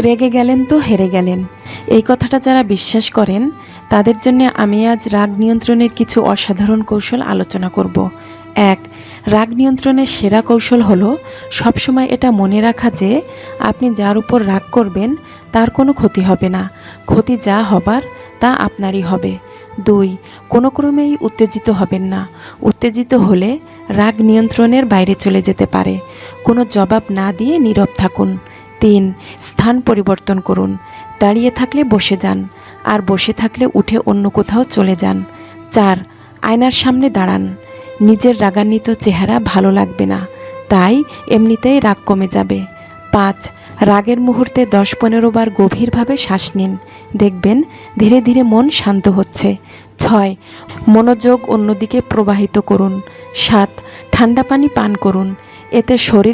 রেগে গেলেন তো হেরে গেলেন, এই কথাটা যারা বিশ্বাস করেন তাদের জন্য আমি আজ রাগ নিয়ন্ত্রণের কিছু অসাধারণ কৌশল আলোচনা করব। 1. রাগ নিয়ন্ত্রণের সেরা কৌশল হলো সবসময় এটা মনে রাখা যে আপনি যার উপর রাগ করবেন তার কোনো ক্ষতি হবে না, ক্ষতি যা হবার তা আপনারই হবে। 2. কোনো ক্রমেই উত্তেজিত হবেন না, উত্তেজিত হলে রাগ নিয়ন্ত্রণের বাইরে চলে যেতে পারে। কোনো জবাব না দিয়ে নীরব থাকুন। 3. স্থান পরিবর্তন করুন, দাঁড়িয়ে থাকলে বসে যান, আর বসে থাকলে উঠে অন্য কোথাও চলে যান। 4. আয়নার সামনে দাঁড়ান, নিজের রাগান্বিত চেহারা ভালো লাগবে না, তাই এমনিতেই রাগ কমে যাবে। 5. রাগের মুহূর্তে 10-15 বার গভীরভাবে শ্বাস নিন, দেখবেন ধীরে ধীরে মন শান্ত হচ্ছে। 6. মনোযোগ অন্যদিকে প্রবাহিত করুন। 7. ঠান্ডা পানি পান করুন, এতে শরীর